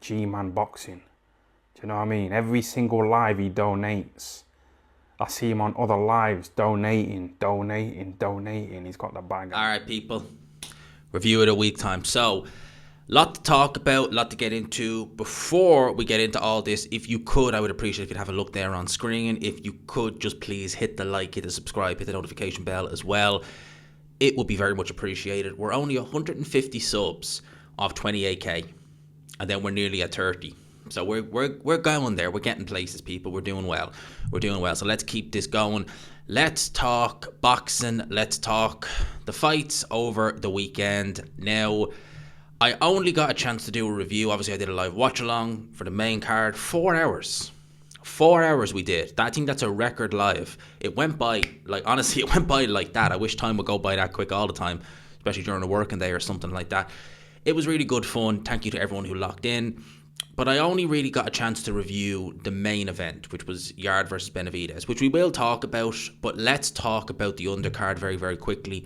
G-Man Boxing. Do you know what I mean? Every single live he donates. I see him on other lives donating. He's got the bag. All right, people. Review of the week time. So, lot to talk about, lot to get into. Before we get into all this, if you could, I would appreciate if you'd have a look there on screen. If you could, just please hit the like, hit the subscribe, hit the notification bell as well. It would be very much appreciated. We're only 150 subs off 28k, and then we're nearly at 30. So we're going there. We're getting places, people. We're doing well. So let's keep this going. Let's talk boxing. Let's talk the fights over the weekend. Now, I only got a chance to do a review. Obviously, I did a live watch along for the main card. 4 hours. 4 hours we did. I think that's a record live. It went by, honestly, it went by like that. I wish time would go by that quick all the time, especially during a working day or something like that. It was really good fun. Thank you to everyone who locked in. But I only really got a chance to review the main event, which was Yarde versus Benavidez, which we will talk about. But let's talk about the undercard very, very quickly.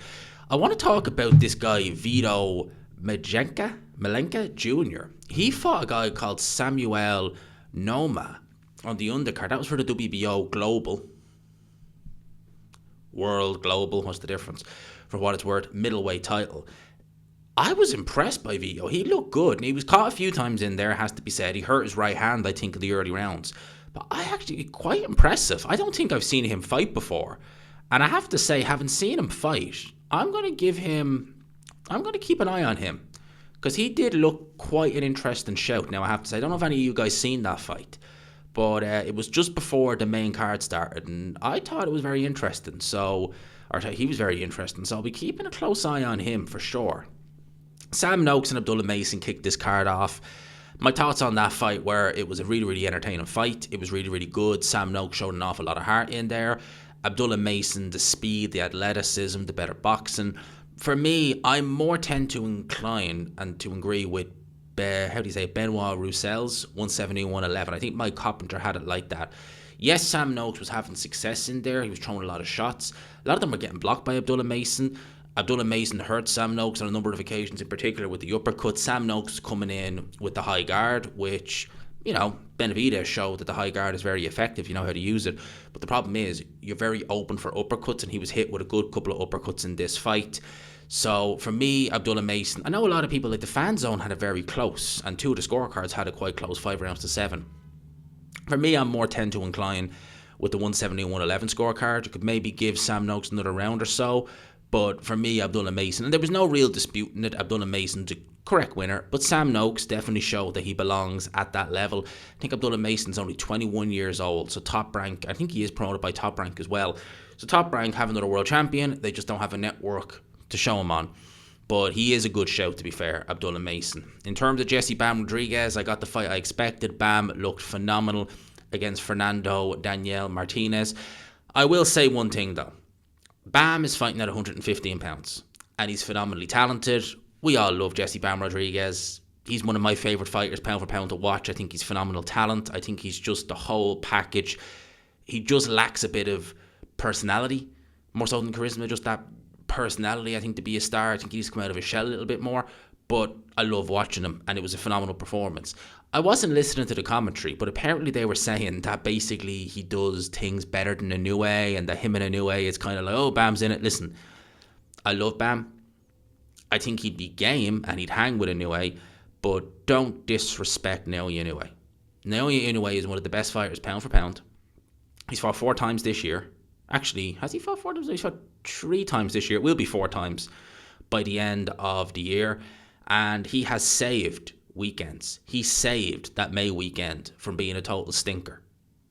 I want to talk about this guy, Vito Malenka Jr. He fought a guy called Samuel Noma on the undercard. That was for the WBO World Global, what's the difference? For what it's worth, middleweight title. I was impressed by Vito. He looked good, and he was caught a few times in there, has to be said. He hurt his right hand, I think, in the early rounds. But I actually, quite impressive. I don't think I've seen him fight before. And I have to say, having seen him fight, I'm going to keep an eye on him. Because he did look quite an interesting shout. Now, I have to say, I don't know if any of you guys seen that fight. But it was just before the main card started. And I thought it was very interesting. He was very interesting. So I'll be keeping a close eye on him for sure. Sam Noakes and Abdullah Mason kicked this card off. My thoughts on that fight were it was a really, really entertaining fight. It was really, really good. Sam Noakes showed an awful lot of heart in there. Abdullah Mason, the speed, the athleticism, the better boxing. For me, I more tend to incline and to agree with, Benoit Roussel's 170-111. I think Mike Coppinger had it like that. Yes, Sam Noakes was having success in there. He was throwing a lot of shots. A lot of them were getting blocked by Abdullah Mason. Abdullah Mason hurt Sam Noakes on a number of occasions, in particular with the uppercut. Sam Noakes coming in with the high guard, which, Benavidez showed that the high guard is very effective. You know how to use it. But the problem is, you're very open for uppercuts, and he was hit with a good couple of uppercuts in this fight. So, for me, Abdullah Mason, I know a lot of people, like the fan zone had it very close, and two of the scorecards had it quite close, 5-7. For me, I'm more tend to incline with the 170-111 scorecard. You could maybe give Sam Noakes another round or so. But for me, Abdullah Mason, and there was no real dispute in it, Abdullah Mason's a correct winner, but Sam Noakes definitely showed that he belongs at that level. I think Abdullah Mason's only 21 years old, so Top Rank, I think he is promoted by Top Rank as well. So Top Rank have another world champion, they just don't have a network to show him on. But he is a good shout, to be fair, Abdullah Mason. In terms of Jesse Bam Rodriguez, I got the fight I expected. Bam looked phenomenal against Fernando Daniel Martinez. I will say one thing, though. Bam is fighting at 115 pounds, and he's phenomenally talented. We all love Jesse Bam Rodriguez. He's one of my favourite fighters, pound for pound, to watch. I think he's phenomenal talent. I think he's just the whole package. He just lacks a bit of personality, more so than charisma, just that personality, I think, to be a star. I think he needs to come out of his shell a little bit more, but I love watching him, and it was a phenomenal performance. I wasn't listening to the commentary, but apparently they were saying that basically he does things better than Inoue, and that him and Inoue is kind of like, oh, Bam's in it. Listen, I love Bam. I think he'd be game and he'd hang with Inoue, but don't disrespect Naoya Inoue. Naoya Inoue is one of the best fighters pound for pound. He's fought 4 times this year. Actually, has he fought 4 times? He's fought 3 times this year. It will be 4 times by the end of the year. And he has saved weekends. He saved that May weekend from being a total stinker.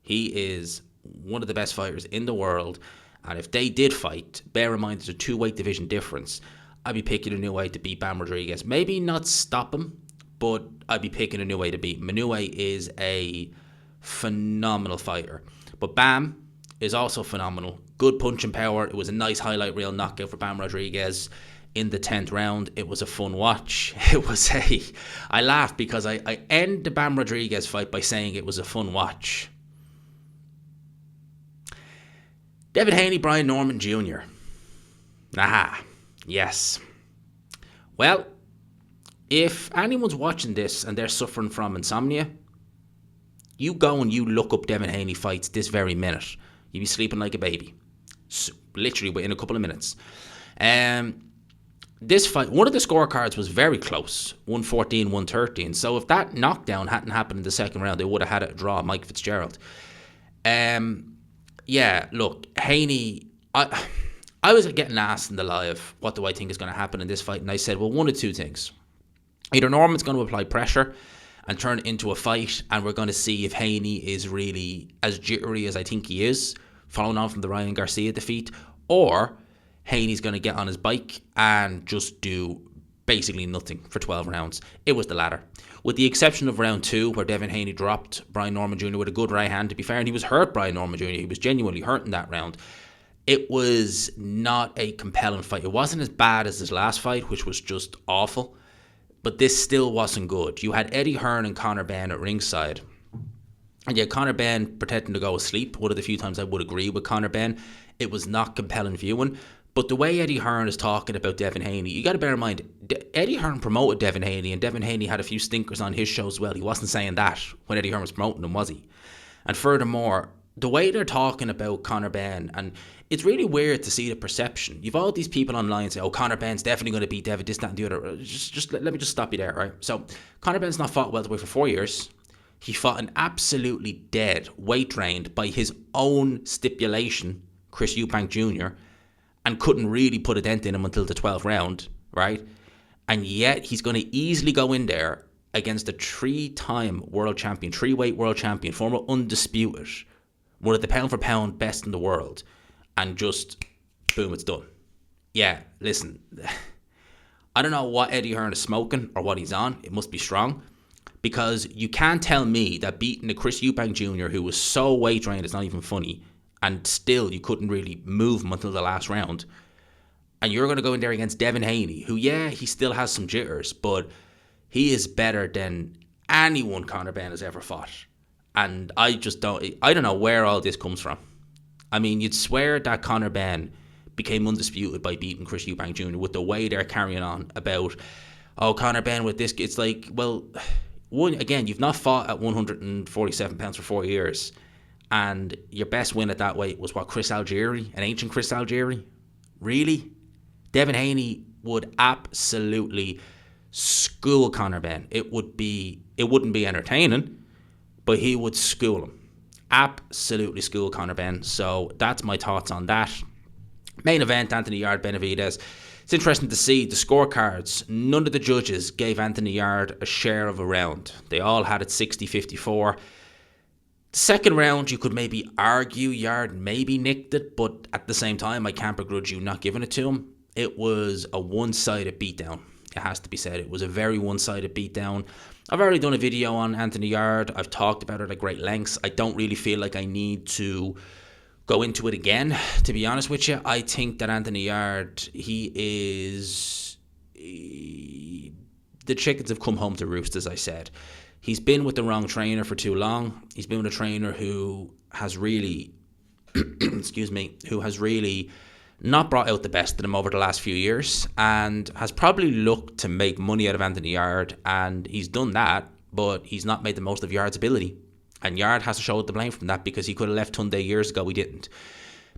He is one of the best fighters in the world, and if they did fight, bear in mind there's a 2-weight division difference, I'd be picking Inoue to beat Bam Rodriguez. Maybe not stop him, but I'd be picking Inoue to beat him. Inoue is a phenomenal fighter, but Bam is also phenomenal. Good punching power. It was a nice highlight reel knockout for Bam Rodriguez in the 10th round. It was a fun watch. I laughed because I end the Bam Rodriguez fight by saying it was a fun watch. Devin Haney, Brian Norman Jr. Aha, yes. Well, If anyone's watching this and they're suffering from insomnia, you go and you look up Devin Haney fights this very minute. You'll be sleeping like a baby. So, literally within a couple of minutes. This fight, one of the scorecards was very close, 114, 113. So if that knockdown hadn't happened in the second round, they would have had it a draw, Mike Fitzgerald. Yeah, look, Haney, I was getting asked in the live, what do I think is going to happen in this fight? And I said, well, one of two things. Either Norman's going to apply pressure and turn it into a fight, and we're going to see if Haney is really as jittery as I think he is, following on from the Ryan Garcia defeat, or Haney's going to get on his bike and just do basically nothing for 12 rounds. It was the latter. With the exception of round 2, where Devin Haney dropped Brian Norman Jr. with a good right hand, to be fair, and he was hurt, Brian Norman Jr. He was genuinely hurt in that round. It was not a compelling fight. It wasn't as bad as his last fight, which was just awful, but this still wasn't good. You had Eddie Hearn and Conor Benn at ringside, and yet Conor Benn pretending to go asleep. One of the few times I would agree with Conor Benn. It was not compelling viewing. But the way Eddie Hearn is talking about Devin Haney, you got to bear in mind, Eddie Hearn promoted Devin Haney, and Devin Haney had a few stinkers on his show as well. He wasn't saying that when Eddie Hearn was promoting him, was he? And furthermore, the way they're talking about Conor Benn, and it's really weird to see the perception. You've all these people online say, oh, Conor Benn's definitely going to beat Devin, this, that, and the other. Let me just stop you there, right? So, Conor Benn's not fought welterweight for 4 years. He fought an absolutely dead, weight-trained, by his own stipulation, Chris Eubank Jr., and couldn't really put a dent in him until the 12th round, right? And yet he's going to easily go in there against a 3-time world champion, 3-weight world champion, former undisputed, one of the pound-for-pound best in the world, and just, boom, it's done. Yeah, listen, I don't know what Eddie Hearn is smoking or what he's on. It must be strong, because you can't tell me that beating a Chris Eubank Jr., who was so weight-trained, it's not even funny, and still you couldn't really move him until the last round, and you're going to go in there against Devin Haney, who, yeah, he still has some jitters, but he is better than anyone Conor Benn has ever fought. And I don't know where all this comes from. I mean, you'd swear that Conor Benn became undisputed by beating Chris Eubank Jr. with the way they're carrying on about, oh, Conor Benn with this. It's like, well, again, you've not fought at 147 pounds for 4 years. And your best win at that weight was what, Chris Algieri? An ancient Chris Algieri? Really? Devin Haney would absolutely school Conor Benn. It wouldn't be entertaining, but he would school him. Absolutely school Conor Benn. So that's my thoughts on that. Main event, Anthony Yarde, Benavidez. It's interesting to see the scorecards. None of the judges gave Anthony Yarde a share of a round. They all had it 60-54. Second round, you could maybe argue Yarde maybe nicked it, but at the same time, I can't begrudge you not giving it to him. It was a one-sided beatdown. It has to be said. It was a very one-sided beatdown. I've already done a video on Anthony Yarde. I've talked about it at great lengths. I don't really feel like I need to go into it again, to be honest with you. I think that Anthony Yarde, the chickens have come home to roost, as I said. He's been with the wrong trainer for too long. He's been with a trainer who has really, who has really not brought out the best in him over the last few years, and has probably looked to make money out of Anthony Yarde, and he's done that, but he's not made the most of Yarde's ability. And Yarde has to show the blame from that, because he could have left Tunde years ago. He didn't.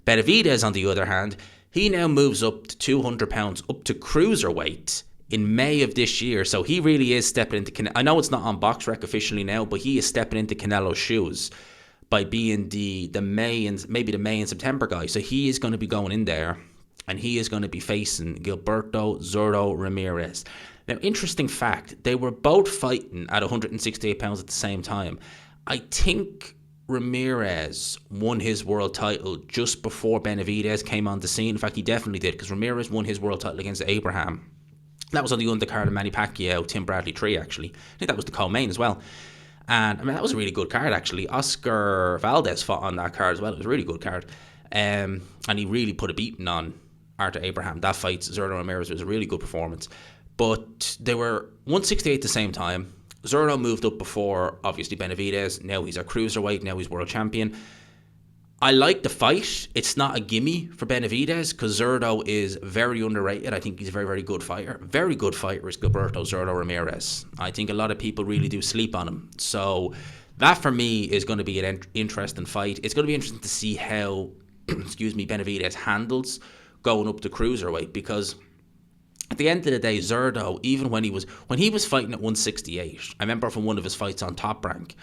Benavidez, on the other hand, he now moves up to 200 pounds, up to cruiserweight, in May of this year. So he really is stepping into, I know it's not on BoxRec officially now, but he is stepping into Canelo's shoes by being the May and maybe the May and September guy. So he is going to be going in there, and he is going to be facing Gilberto Zurdo Ramirez. Now, interesting fact, they were both fighting at 168 pounds at the same time. I think Ramirez won his world title just before Benavidez came on the scene. In fact, he definitely did, because Ramirez won his world title against Abraham. That was on the undercard of Manny Pacquiao, Tim Bradley 3, actually. I think that was the co-main as well. And I mean, that was a really good card, actually. Oscar Valdez fought on that card as well. It was a really good card. And he really put a beating on Arthur Abraham. That fight, Zurdo Ramirez, was a really good performance. But they were 168 at the same time. Zurdo moved up before, obviously, Benavidez. Now he's a cruiserweight. Now he's world champion. I like the fight. It's not a gimme for Benavidez because Zurdo is very underrated. I think he's a very, very good fighter. Very good fighter is Gilberto Zurdo Ramirez. I think a lot of people really do sleep on him. So that for me is going to be an interesting fight. It's going to be interesting to see how, Benavidez handles going up to cruiserweight, because at the end of the day, Zurdo, even when he was fighting at 168, I remember from one of his fights on Top Rank.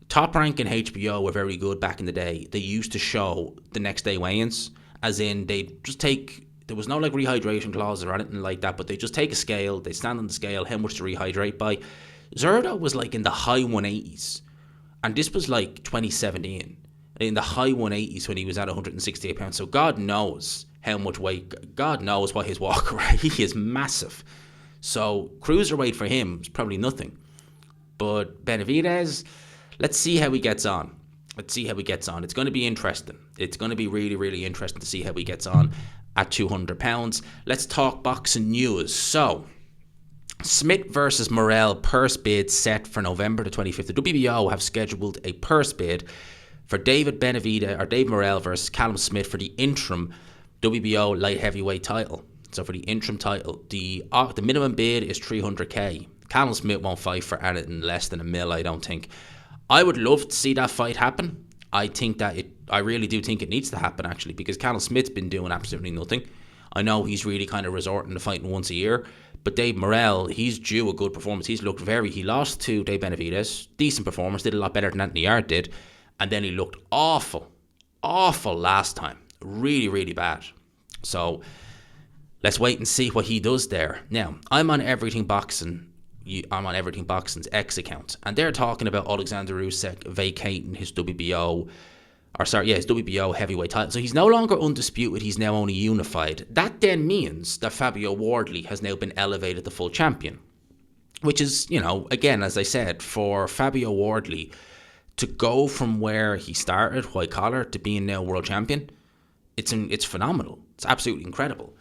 Top Rank and HBO were very good back in the day. They used to show the next day weigh-ins, as in they'd just take, there was no like rehydration clause or anything like that, but they just take a scale, they stand on the scale, how much to rehydrate by. Zurdo was like in the high 180s, and this was like 2017, in the high 180s when he was at 168 pounds. So God knows how much weight, God knows what his walk rate, he is massive. So cruiserweight for him is probably nothing. But Benavidez, let's see how he gets on. It's going to be interesting. It's going to be really, really interesting to see how he gets on at 200 pounds. Let's talk boxing news. So, Smith versus Morrell purse bid set for November the 25th. The WBO have scheduled a purse bid for Dave Morrell versus Callum Smith for the interim WBO light heavyweight title. So for the interim title, the minimum bid is 300k. Callum Smith won't fight for anything less than $1 million, I don't think. I would love to see that fight happen. I really do think it needs to happen, actually, because Callum Smith's been doing absolutely nothing. I know he's really kind of resorting to fighting once a year, but Dave Morrell, he's due a good performance. He lost to Dave Benavidez, decent performance, did a lot better than Anthony Yarde did, and then he looked awful last time. Really, really bad. So let's wait and see what he does there. Now, I'm on Everything Boxing's X account, and they're talking about Alexander Usyk vacating his WBO heavyweight title. So he's no longer undisputed, he's now only unified. That then means that Fabio Wardley has now been elevated to full champion, which is, again, as I said, for Fabio Wardley to go from where he started, white collar, to being now world champion, it's phenomenal. It's absolutely incredible.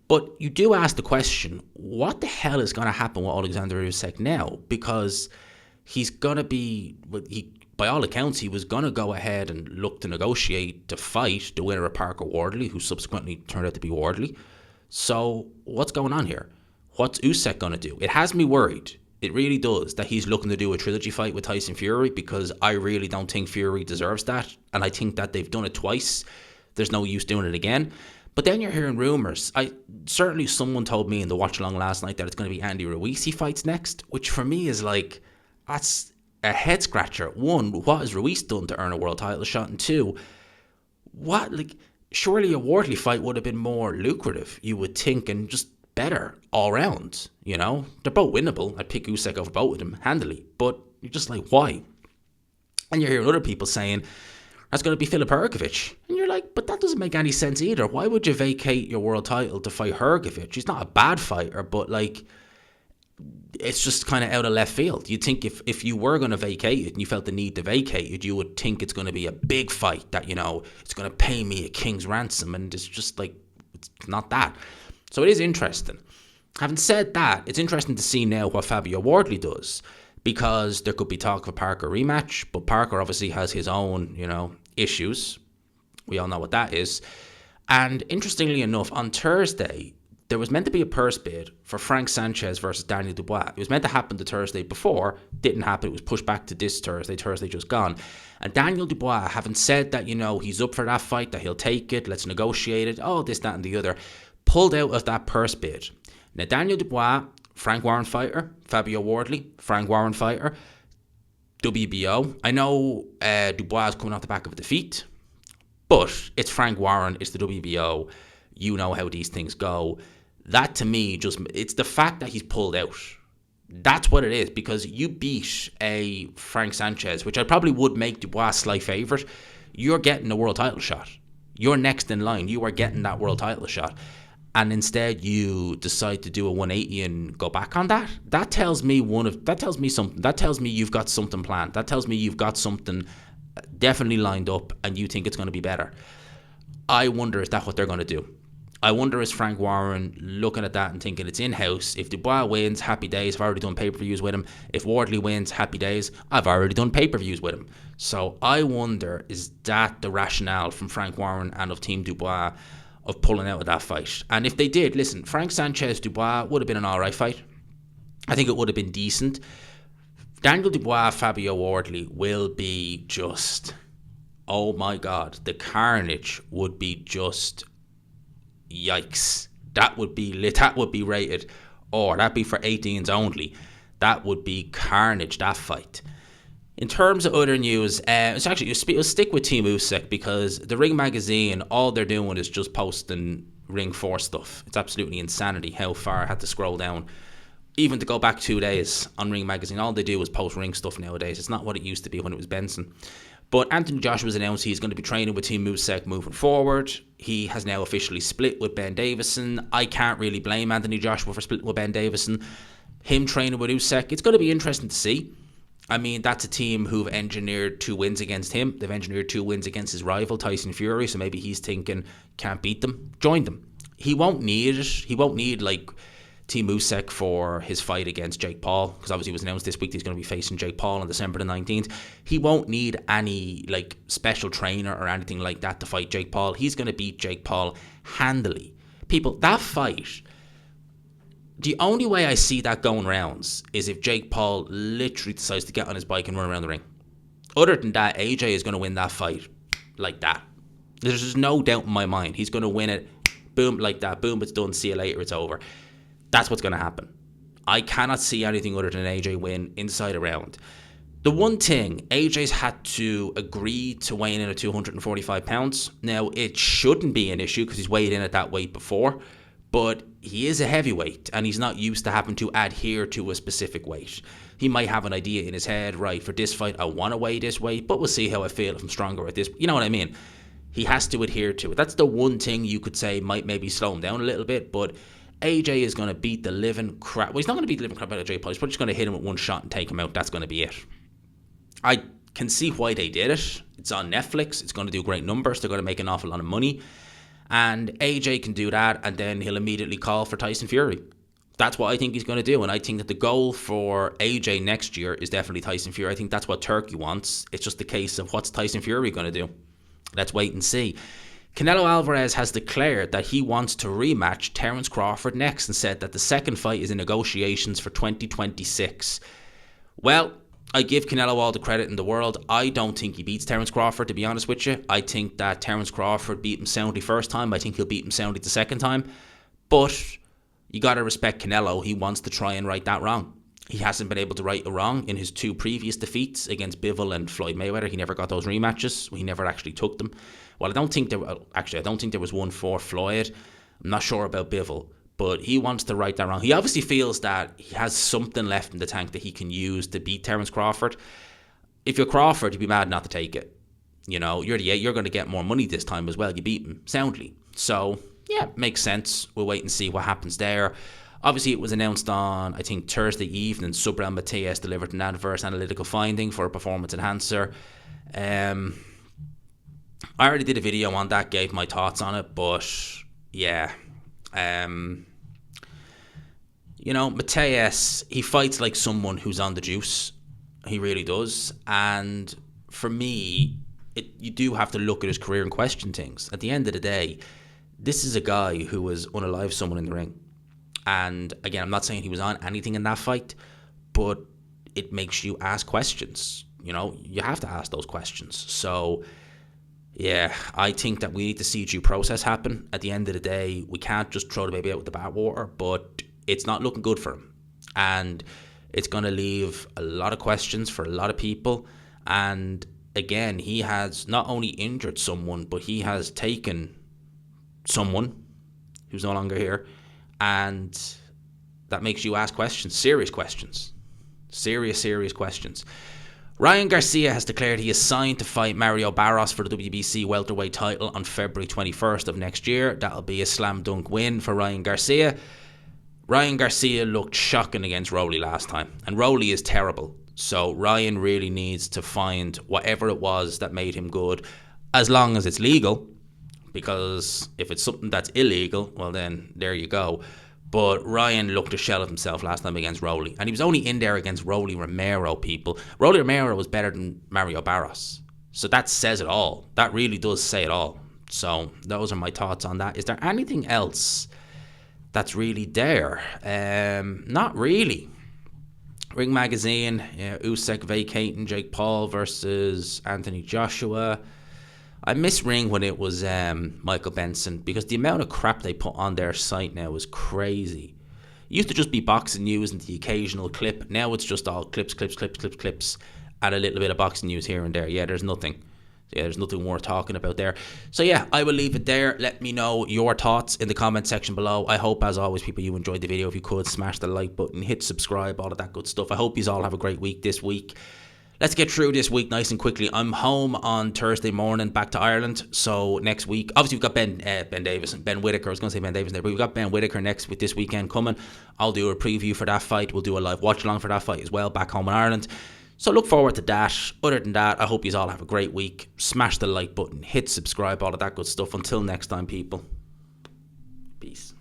But you do ask the question, what the hell is going to happen with Alexander Usyk now? Because he's going to be, by all accounts, he was going to go ahead and look to negotiate to fight the winner of Parker Wardley, who subsequently turned out to be Wardley. So what's going on here? What's Usyk going to do? It has me worried. It really does, that he's looking to do a trilogy fight with Tyson Fury, because I really don't think Fury deserves that. And I think that they've done it twice. There's no use doing it again. But then you're hearing rumours. Certainly someone told me in the watch along last night that it's going to be Andy Ruiz he fights next, which for me is like, that's a head scratcher. One, what has Ruiz done to earn a world title shot? And two, surely a Wardley fight would have been more lucrative, you would think, and just better all round. They're both winnable. I'd pick Usyk over both of them handily, but you're just like, why? And you're hearing other people saying that's going to be Filip Hrgović, and you're like, but that doesn't make any sense either. Why would you vacate your world title to fight Hrgović? He's not a bad fighter, but it's just kind of out of left field. You'd think if you were going to vacate it and you felt the need to vacate it, you would think it's going to be a big fight that, it's going to pay me a king's ransom, and it's just like, it's not that. So it is interesting. Having said that, it's interesting to see now what Fabio Wardley does, because there could be talk of a Parker rematch, but Parker obviously has his own, issues. We all know what that is. And interestingly enough, on Thursday, there was meant to be a purse bid for Frank Sanchez versus Daniel Dubois. It was meant to happen the Thursday before, didn't happen. It was pushed back to this Thursday just gone. And Daniel Dubois, having said that, he's up for that fight, that he'll take it, let's negotiate it, this, that, and the other, pulled out of that purse bid. Now, Daniel Dubois, Frank Warren fighter, Fabio Wardley, Frank Warren fighter, WBO. I know Dubois is coming off the back of a defeat, but it's Frank Warren, it's the WBO. You know how these things go. That to me, it's the fact that he's pulled out. That's what it is, because you beat a Frank Sanchez, which I probably would make Dubois a slight favourite. You're getting a world title shot. You're next in line. You are getting that world title shot. And instead you decide to do a 180 and go back on that. That tells me something. That tells me you've got something planned. That tells me you've got something definitely lined up and you think it's going to be better. I wonder, is that what they're going to do? I wonder, is Frank Warren looking at that and thinking it's in-house? If Dubois wins, happy days, I've already done pay-per-views with him. If Wardley wins, happy days, I've already done pay-per-views with him. So I wonder, is that the rationale from Frank Warren and of Team Dubois of pulling out of that fight? And if they did, listen, Frank Sanchez-Dubois would have been an alright fight. I think it would have been decent. Daniel Dubois, Fabio Wardley will be just, oh my God, the carnage would be just, yikes. That would be lit. That would be rated, or that'd be for 18s only. That would be carnage, that fight. In terms of other news, we'll stick with Team Usyk, because the Ring magazine, all they're doing is just posting Ring 4 stuff. It's absolutely insanity how far I had to scroll down. Even to go back 2 days on Ring magazine, all they do is post Ring stuff nowadays. It's not what it used to be when it was Benson. But Anthony Joshua's announced he's going to be training with Team Usyk moving forward. He has now officially split with Ben Davison. I can't really blame Anthony Joshua for splitting with Ben Davison. Him training with Usyk, it's going to be interesting to see. I mean, that's a team who've engineered 2 wins against him. They've engineered 2 wins against his rival, Tyson Fury. So maybe he's thinking, can't beat them, join them. He won't need it. He won't need, like, Team Usyk for his fight against Jake Paul, because obviously it was announced this week that he's going to be facing Jake Paul on December the 19th. He won't need any, like, special trainer or anything like that to fight Jake Paul. He's going to beat Jake Paul handily. People, that fight, the only way I see that going rounds is if Jake Paul literally decides to get on his bike and run around the ring. Other than that, AJ is going to win that fight like that. There's just no doubt in my mind. He's going to win it, boom, like that. Boom, it's done. See you later, it's over. That's what's going to happen. I cannot see anything other than AJ win inside a round. The one thing, AJ's had to agree to weigh in at 245 pounds. Now, it shouldn't be an issue because he's weighed in at that weight before, but he is a heavyweight and he's not used to having to adhere to a specific weight. He might have an idea in his head, right, for this fight, I want to weigh this weight, but we'll see how I feel if I'm stronger at this. You know what I mean? He has to adhere to it. That's the one thing you could say might maybe slow him down a little bit, but AJ is going to beat the living crap. Well, he's not going to beat the living crap out of Jake Paul. He's probably just going to hit him with one shot and take him out. That's going to be it. I can see why they did it. It's on Netflix. It's going to do great numbers. They're going to make an awful lot of money. And AJ can do that, and then he'll immediately call for Tyson Fury. That's what I think he's going to do. And I think that the goal for AJ next year is definitely Tyson Fury. I think that's what Turkey wants. It's just a case of what's Tyson Fury going to do. Let's wait and see. Canelo Alvarez has declared that he wants to rematch Terence Crawford next and said that the second fight is in negotiations for 2026. Well, I give Canelo all the credit in the world. I don't think he beats Terence Crawford, to be honest with you. I think that Terence Crawford beat him soundly first time. I think he'll beat him soundly the second time. But you got to respect Canelo. He wants to try and right that wrong. He hasn't been able to right a wrong in his 2 previous defeats against Bivol and Floyd Mayweather. He never got those rematches. He never actually took them. Well, I don't think there was one for Floyd. I'm not sure about Bivol, but he wants to right that wrong. He obviously feels that he has something left in the tank that he can use to beat Terence Crawford. If you're Crawford, you'd be mad not to take it. You know, you're going to get more money this time as well. You beat him soundly. So, yeah, makes sense. We'll wait and see what happens there. Obviously, it was announced on, I think, Thursday evening. Subriel Matias delivered an adverse analytical finding for a performance enhancer. I already did a video on that, gave my thoughts on it, but yeah. Matias, he fights like someone who's on the juice. He really does. And for me, you do have to look at his career and question things. At the end of the day, this is a guy who was unalive someone in the ring. And again, I'm not saying he was on anything in that fight, but it makes you ask questions. You know, you have to ask those questions. So, yeah, I think that we need to see due process happen. At the end of the day, we can't just throw the baby out with the bathwater, but it's not looking good for him. And it's going to leave a lot of questions for a lot of people. And again, he has not only injured someone, but he has taken someone who's no longer here. And that makes you ask questions, serious questions. Serious questions. Ryan Garcia has declared he is signed to fight Mario Barros for the WBC welterweight title on February 21st of next year. That'll be a slam dunk win for Ryan Garcia. Ryan Garcia looked shocking against Rowley last time, and Rowley is terrible. So Ryan really needs to find whatever it was that made him good, as long as it's legal. because if it's something that's illegal, well then there you go. But Ryan looked a shell of himself last time against Rolly, and he was only in there against Rolly Romero, people. Rolly Romero was better than Mario Barros, so that says it all. That really does say it all. So those are my thoughts on that. Is there anything else that's really there? Not really. Ring Magazine, Usyk vacating Jake Paul versus Anthony Joshua. I miss Ring when it was Michael Benson, because the amount of crap they put on their site now is crazy. It used to just be boxing news and the occasional clip. Now it's just all clips, and a little bit of boxing news here and there. There's nothing worth talking about there. So I will leave it there. Let me know your thoughts in the comment section below. I hope, as always, people, you enjoyed the video. If you could, smash the like button, hit subscribe, all of that good stuff. I hope you all have a great week this week. Let's get through this week nice and quickly. I'm home on Thursday morning, back to Ireland. So next week, obviously we've got Ben Davis and Ben Whittaker. I was going to say Ben Davis there, but we've got Ben Whittaker this weekend coming. I'll do a preview for that fight. We'll do a live watch along for that fight as well, back home in Ireland. So look forward to that. Other than that, I hope you all have a great week. Smash the like button, hit subscribe, all of that good stuff. Until next time, people. Peace.